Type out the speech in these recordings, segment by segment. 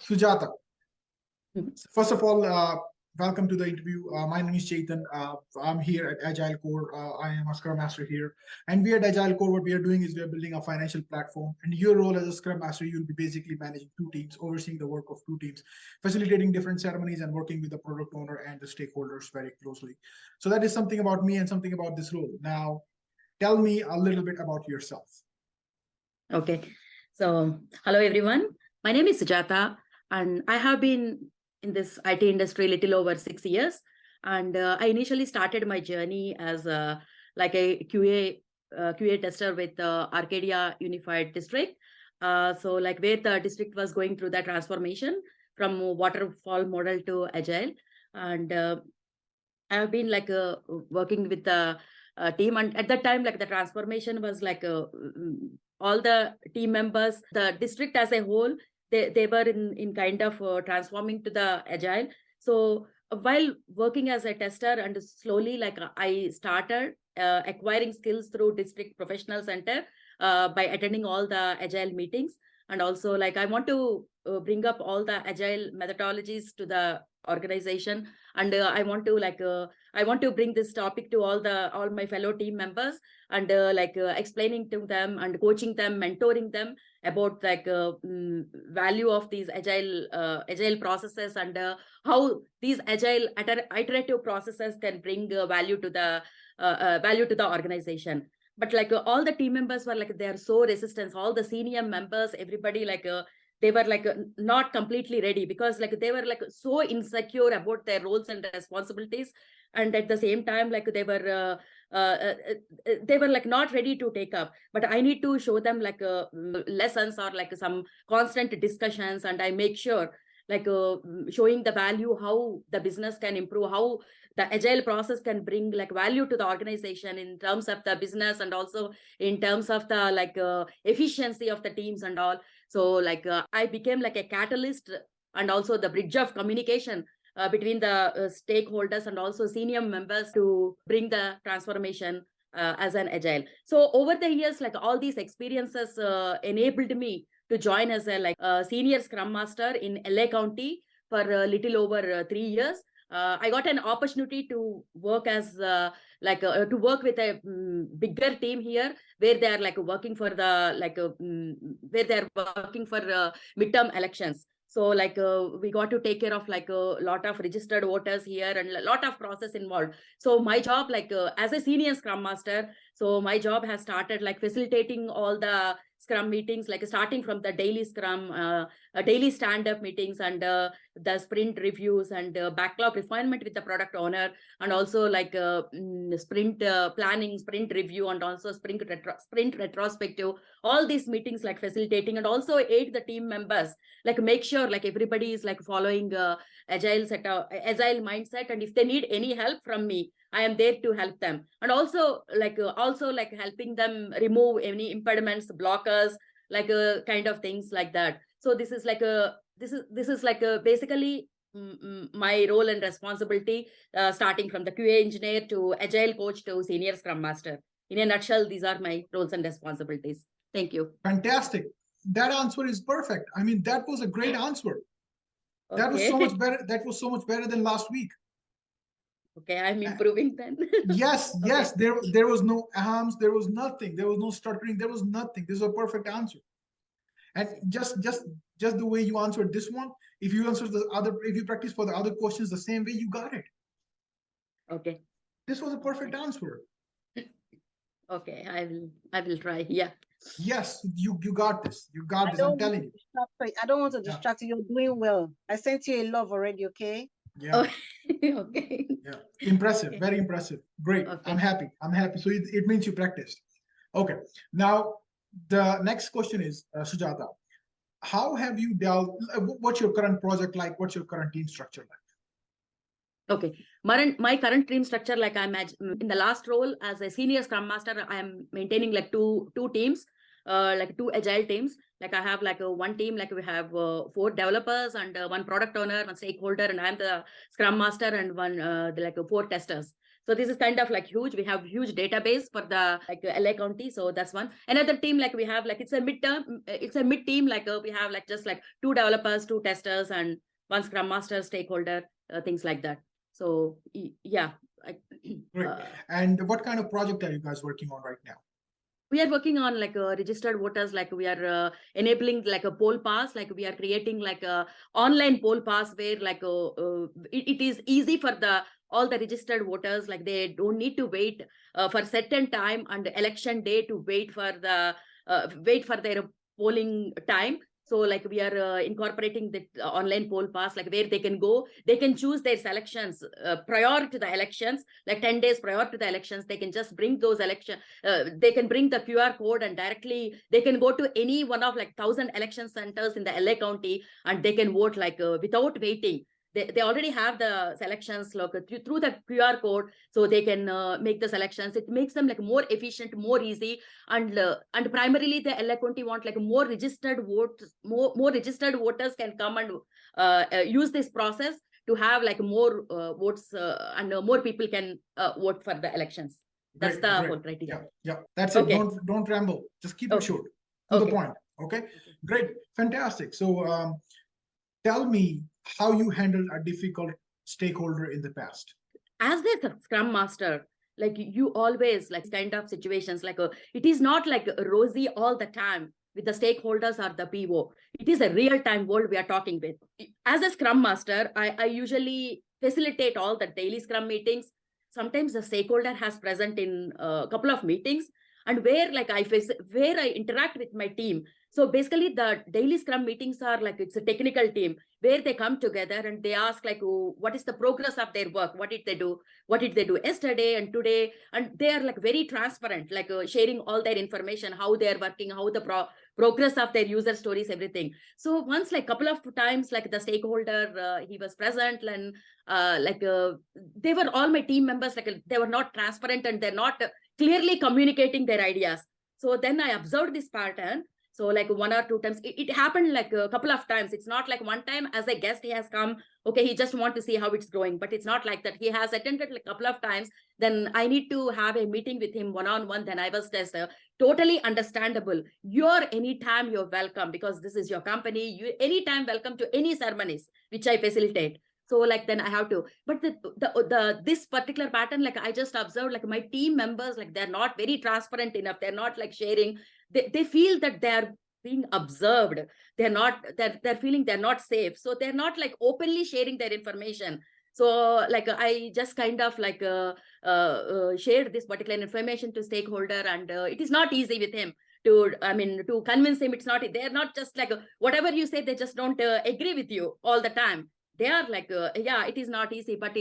Sujata, first of all, welcome to the interview. My name is Chetan. I'm here at Agile Core. I am a Scrum Master here. And we at Agile Core, what we are doing is we are building a financial platform. And your role as a Scrum Master, you'll be basically managing two teams, overseeing the work of two teams, facilitating different ceremonies, and working with the product owner and the stakeholders very closely. So that is something about me and something about this role. Now, tell me a little bit about yourself. Okay. So, hello everyone. My name is Sujata, and I have been in this IT industry a little over 6 years. And I initially started my journey as like a QA tester with Arcadia Unified District. So like where the district was going through the transformation from waterfall model to agile. And I have been like working with the team, and at that time, like the transformation was like all the team members, the district as a whole, they were in kind of transforming to the agile. So while working as a tester, and slowly like I started acquiring skills through district professional center by attending all the agile meetings. And also like I want to bring up all the agile methodologies to the organization. And I want to bring this topic to all my fellow team members, and explaining to them and coaching them, mentoring them about value of these agile processes, and how these agile iterative processes can bring value to the organization. But like all the team members were like, they are so resistant, all the senior members, everybody like they were like not completely ready, because like they were like so insecure about their roles and responsibilities. And at the same time, like they were like not ready to take up. But I need to show them like lessons or like some constant discussions, and I make sure like showing the value, how the business can improve, how the agile process can bring like value to the organization in terms of the business, and also in terms of the like efficiency of the teams and all. So like I became like a catalyst and also the bridge of communication between the stakeholders and also senior members to bring the transformation as an agile. So over the years, like all these experiences enabled me to join as a like senior Scrum Master in LA County for a little over 3 years. I got an opportunity to work as to work with a bigger team here, where they are like working for the where they are working for midterm elections. So like we got to take care of like a lot of registered voters here and a lot of process involved. So my job, like as a senior Scrum Master, so my job has started like facilitating all the Scrum meetings, like starting from the daily Scrum, daily stand-up meetings, and the sprint reviews, and backlog refinement with the product owner, and also like sprint planning, sprint review, and also sprint retrospective. All these meetings like facilitating, and also aid the team members, like make sure like everybody is like following agile mindset, and if they need any help from me, I am there to help them. And also like helping them remove any impediments, blockers, like kind of things like that. So this is like basically my role and responsibility, starting from the QA engineer to agile coach to senior Scrum Master. In a nutshell, these are my roles and responsibilities. Thank you. Fantastic. That answer is perfect. I mean, that was a great answer. Okay. That was so much better. That was so much better than last week. Okay, I'm improving then. Yes, yes. Okay. There was no ahams, there was nothing, there was no stuttering, there was nothing. This is a perfect answer. And just the way you answered this one, if you answer the other, if you practice for the other questions the same way, you got it. Okay. This was a perfect answer. Okay, I will try. Yeah. Yes, you got this. You got this. I'm telling you. I don't want to distract you. You're doing well. I sent you a love already, okay? Yeah. Okay. Yeah. Impressive. Okay. Very impressive. Great. Okay. I'm happy. So it means you practiced. Okay. Now, the next question is, Sujata, how have you dealt, what's your current project like? What's your current team structure like? Okay, my current team structure, like I'm in the last role as a senior Scrum Master, I am maintaining like two teams, like two agile teams. Like I have like one team, like we have 4 developers and one product owner, one stakeholder, and I'm the Scrum Master, and one like 4 testers. So this is kind of like huge. We have huge database for the like LA County. So that's one. Another team like we have like it's a mid team. Like we have like just like 2 developers, 2 testers, and 1 Scrum Master, stakeholder, things like that. So yeah. Great. And what kind of project are you guys working on right now? We are working on like registered voters, like we are enabling like a poll pass, like we are creating like a online poll pass where like it is easy for all the registered voters, like they don't need to wait for certain time and election day to wait for their polling time. So like we are incorporating the online poll pass, like where they can go, they can choose their selections prior to the elections, like 10 days prior to the elections. They can just bring those they can bring the QR code and directly they can go to any one of like 1,000 election centers in the LA County and they can vote like without waiting. They already have the selections like through the QR code, so they can make the selections. It makes them like more efficient, more easy, and primarily the LA County want like more registered votes, more registered voters can come and use this process to have like more votes and more people can vote for the elections. That's Great, the great. whole criteria. Yeah, that's it. Okay. Don't ramble. Just keep it Okay. short, to the Okay. point. Okay, great, fantastic. So tell me how you handled a difficult stakeholder in the past. As the Scrum Master, like you always like kind of situations, like it is not like rosy all the time with the stakeholders or the PO. It is a real-time world we are talking with. As a Scrum Master, I usually facilitate all the daily Scrum meetings. Sometimes the stakeholder has present in a couple of meetings, and where I interact with my team. So basically the daily Scrum meetings are like it's a technical team where they come together and they ask like, oh, what is the progress of their work? What did they do yesterday and today? And they are like very transparent, like sharing all their information, how they are working, how the progress of their user stories, everything. So once like couple of times, like the stakeholder, he was present and they were all my team members, like they were not transparent and they're not clearly communicating their ideas. So then I observed this pattern. So like 1 or 2 times, it happened like a couple of times. It's not like one time as a guest he has come, okay, he just want to see how it's going, but it's not like that. He has attended like a couple of times. Then I need to have a meeting with him one-on-one. Then I was just totally understandable. Anytime you're welcome, because this is your company. You anytime welcome to any ceremonies which I facilitate. So like then I have to, but this particular pattern, like I just observed, like my team members, like they're not very transparent enough. They're not like sharing. They feel that they're being observed. They're feeling they're not safe. So they're not like openly sharing their information. So like I just kind of like shared this particular information to stakeholder, and it is not easy with him to convince him. They're not just like whatever you say, they just don't agree with you all the time. They are like, yeah, it is not easy. But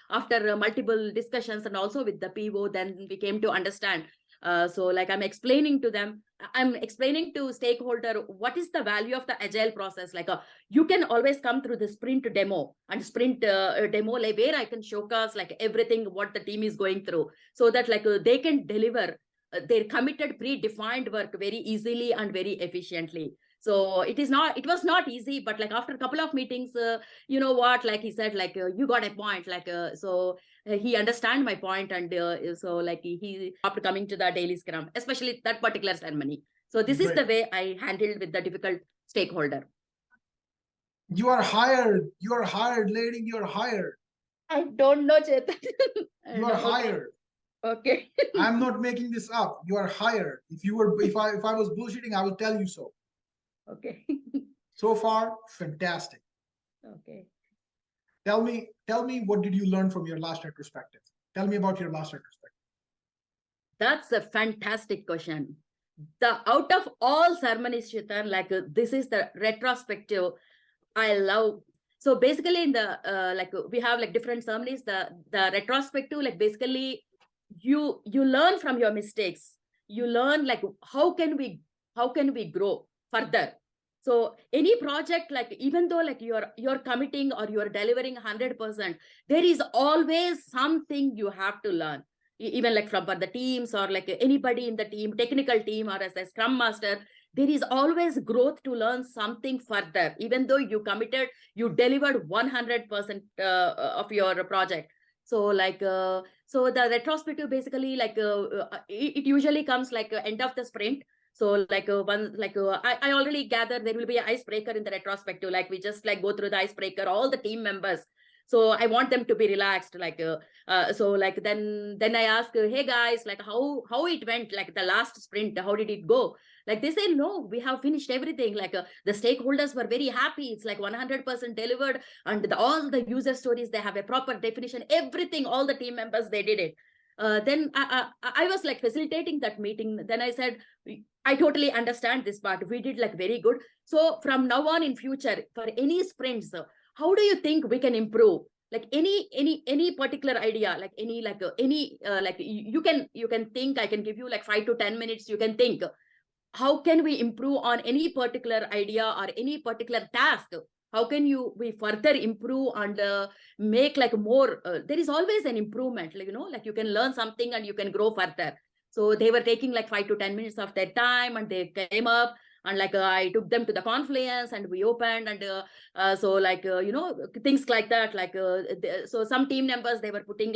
after multiple discussions and also with the PO, then we came to understand. So like I'm explaining to stakeholder what is the value of the agile process. Like you can always come through the sprint demo and sprint demo, like where I can showcase like everything what the team is going through, so that like they can deliver their committed predefined work very easily and very efficiently. So it was not easy, but like after a couple of meetings, you know what, like he said, like you got a point, like so he understand my point, and so like he after coming to the daily Scrum, especially that particular ceremony. So this is the way I handled with the difficult stakeholder. You are hired, lady, you are hired. I don't know, Chetan. You are hired. Okay. I'm not making this up. You are hired. If I was bullshitting, I will tell you so. Okay. So far, fantastic. Okay. Tell me, what did you learn from your last retrospective? Tell me about your last retrospective. That's a fantastic question. Out of all ceremonies, Chetan, like this is the retrospective I love. So basically in the like we have like different ceremonies. The retrospective, like basically you learn from your mistakes. You learn like how can we grow further. So any project, like even though like you're committing or you're delivering 100%, there is always something you have to learn. Even like from the teams or like anybody in the team, technical team, or as a Scrum Master, there is always growth to learn something further. Even though you committed, you delivered 100% of your project. So so the retrospective basically it usually comes end of the sprint. So I already gather there will be an icebreaker in the retrospective. Like we just go through the icebreaker, all the team members. So I want them to be relaxed. Then I ask, hey guys, how it went, the last sprint, how did it go? Like they say, no, we have finished everything. The stakeholders were very happy. It's 100% delivered, and all the user stories, they have a proper definition, everything, all the team members, they did it. Then I was facilitating that meeting. Then I said, I totally understand this part. We did very good. So from now on in future, for any sprints, how do you think we can improve? Any particular idea, you can think. I can give you 5 to 10 minutes. You can think, how can we improve on any particular idea or any particular task? How can we further improve and make more? There is always an improvement, you can learn something and you can grow further. So they were taking 5 to 10 minutes of their time, and they came up, and I took them to the Confluence, and we opened, and things like that. So some team members, they were putting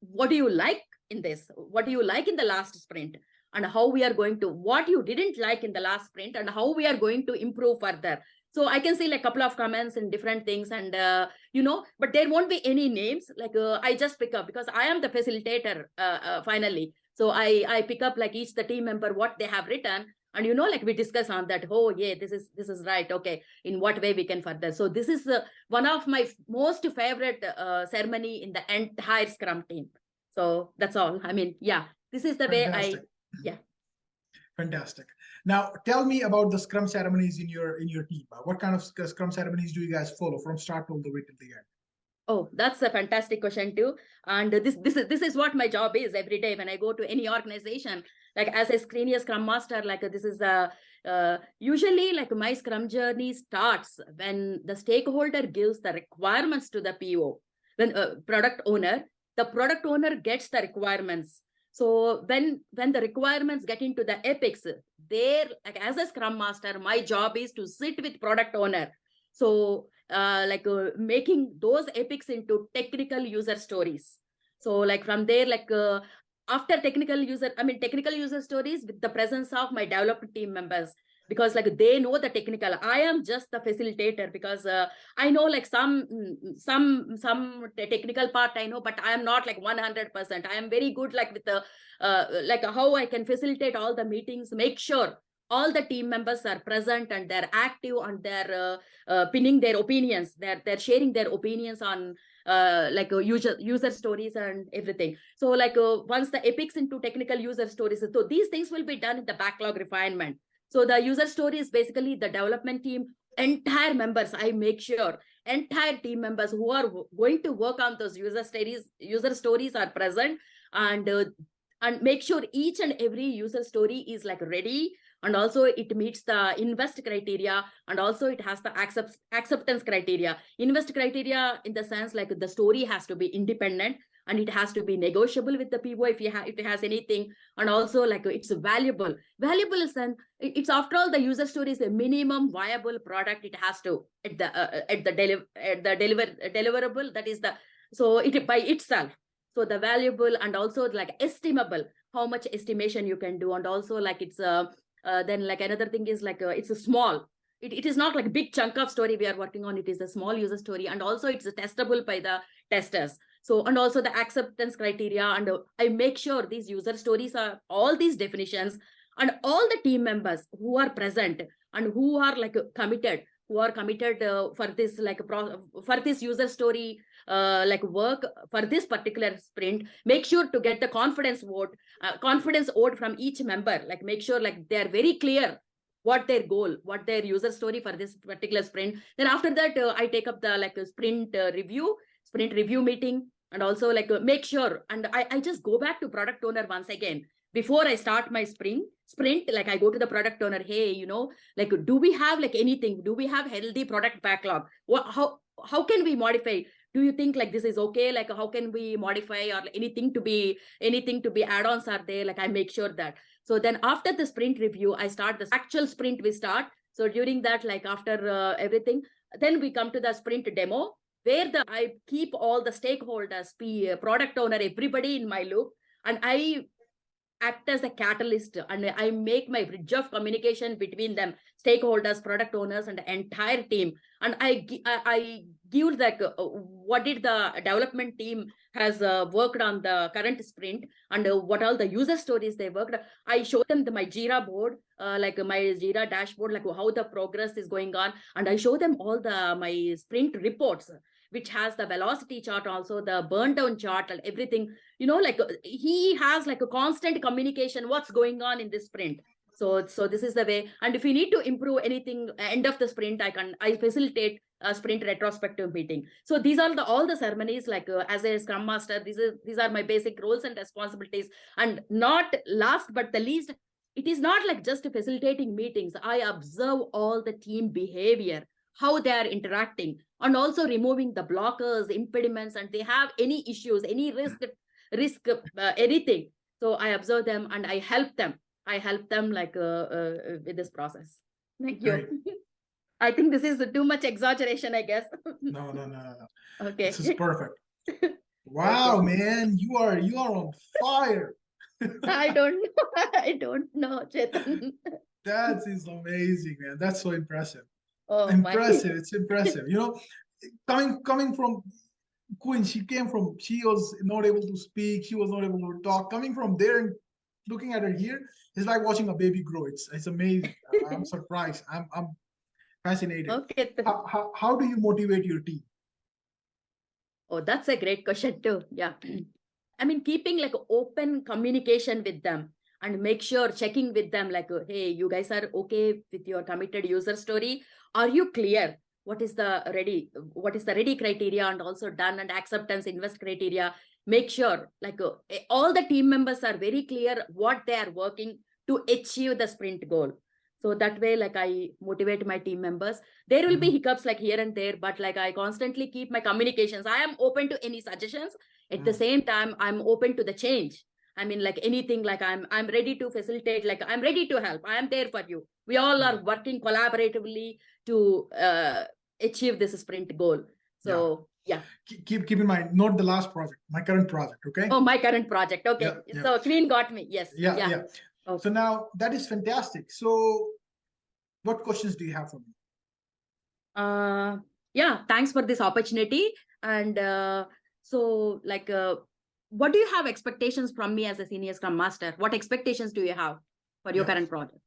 what do you like in this? What do you like in the last sprint? And how we are going to, what you didn't like in the last sprint, and how we are going to improve further. So I can see a couple of comments and different things, and but there won't be any names. I just pick up, because I am the facilitator finally. So I pick up each the team member what they have written, and we discuss on that. Oh yeah, this is right. Okay, in what way we can further? So this is one of my most favorite ceremony in the entire Scrum team. So that's all. I mean, yeah, this is the Fantastic. way yeah. Fantastic. Now, tell me about the Scrum ceremonies in your team. What kind of Scrum ceremonies do you guys follow from start all the way till the end? Oh, that's a fantastic question too. And this is what my job is every day when I go to any organization. As a senior Scrum Master, this is usually my Scrum journey starts when the stakeholder gives the requirements to the PO. When product owner, the product owner gets the requirements. So when the requirements get into the epics, there, as a Scrum Master, my job is to sit with product owner. So making those epics into technical user stories. So from there, after technical user stories, with the presence of my development team members, because they know the technical. I am just the facilitator, because I know some technical part I know, but I am not 100%. I am very good with the how I can facilitate all the meetings, make sure all the team members are present and they're active, and they're pinning their opinions. They're sharing their opinions on user stories and everything. So once the epics into technical user stories, so these things will be done in the backlog refinement. So the user story is basically the development team, entire members. I make sure entire team members who are going to work on those user stories are present, and make sure each and every user story is ready, and also it meets the invest criteria, and also it has the acceptance criteria. Invest criteria in the sense the story has to be independent, and it has to be negotiable with the PO if it has anything, and also it's valuable. Valuable is it's after all the user story is a minimum viable product. It has to at the deliverable, that is the, so it by itself. So the valuable, and also estimable, how much estimation you can do, and also it's then another thing is it's a small. It is not a big chunk of story we are working on. It is a small user story, and also it's testable by the testers. So, and also the acceptance criteria, and I make sure these user stories are all these definitions, and all the team members who are present and who are committed, for this for this user story work for this particular sprint, make sure to get the confidence vote from each member. Make sure they are very clear what their goal, what their user story for this particular sprint. Then after that, I take up the sprint review meeting, and also make sure, and I just go back to product owner once again. Before I start my sprint, I go to the product owner. Hey, do we have anything? Do we have healthy product backlog? How can we modify? Do you think this is okay? How can we modify, or anything to be add-ons are there? I make sure that. So then after the sprint review, I start the actual sprint we start. So during that, after everything, then we come to the sprint demo. where I keep all the stakeholders, product owner, everybody in my loop, and I act as a catalyst, and I make my bridge of communication between them, stakeholders, product owners, and the entire team. And I give like what did the development team has worked on the current sprint, and what all the user stories they worked. I show them my Jira board, like my Jira dashboard, like how the progress is going on, and I show them all the my sprint reports, which has the velocity chart, also the burn down chart, and everything. Like he has like a constant communication what's going on in this sprint. So this is the way. And if you need to improve anything end of the sprint, I facilitate a sprint retrospective meeting. So these are all the ceremonies, like as a Scrum Master, these are my basic roles and responsibilities. And not last but the least, it is not like just facilitating meetings. I observe all the team behavior, how they are interacting, and also removing the blockers, impediments, and they have any issues, any risk, anything. So I observe them and I help them like with this process. Thank you. Right. I think this is too much exaggeration, I guess. No. Okay. This is perfect. Wow, Okay. man, you are on fire. I don't know, Chetan. That is amazing, man. That's so impressive. Oh my. Impressive. It's impressive. Coming from Queen, she was not able to speak. She was not able to talk. Coming from there and looking at her here, it's like watching a baby grow. It's amazing. I'm surprised. I'm fascinated. Okay. How do you motivate your team? Oh, that's a great question too. Yeah. I mean, keeping like open communication with them, and make sure checking with them like, hey, you guys are okay with your committed user story? Are you clear? What is the ready criteria, and also done and acceptance invest criteria? Make sure like all the team members are very clear what they are working to achieve the sprint goal. So that way, like I motivate my team members. There will be hiccups like here and there, but like I constantly keep my communications. I am open to any suggestions. At the same time, I'm open to the change. I mean, like anything, like I'm ready to facilitate, like I'm ready to help. I am there for you. We all are working collaboratively to achieve this sprint goal. So yeah. Keep in mind, not the last project, my current project. Okay. Oh, my current project. Okay. Yeah. So Queen got me. Yes. Yeah. Okay. So now that is fantastic. So what questions do you have for me? Yeah, thanks for this opportunity. And so like what do you have expectations from me as a senior Scrum Master? What expectations do you have for your current project?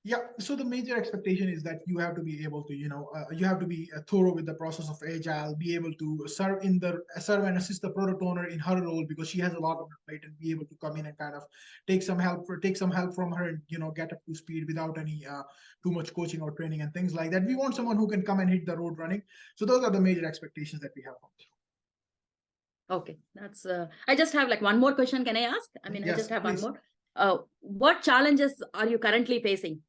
Yeah, so the major expectation is that you have to be able to, you have to be thorough with the process of agile, be able to serve and assist the product owner in her role, because she has a lot on her plate, and be able to come in and kind of take some help from her, and get up to speed without any too much coaching or training and things like that. We want someone who can come and hit the road running. So those are the major expectations that we have. Okay, that's I just have like one more question. Can I ask? I mean, Yes, I just have please. one more. What challenges are you currently facing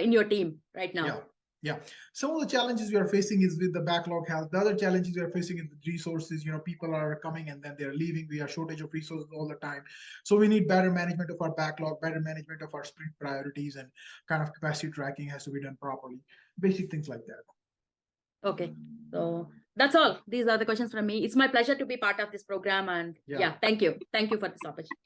in your team right now? Yeah. Some of the challenges we are facing is with the backlog health. The other challenges we are facing is with resources. People are coming and then they're leaving. We are shortage of resources all the time. So we need better management of our backlog, better management of our sprint priorities, and kind of capacity tracking has to be done properly. Basic things like that. Okay. So that's all. These are the questions from me. It's my pleasure to be part of this program. And yeah, thank you. Thank you for this opportunity.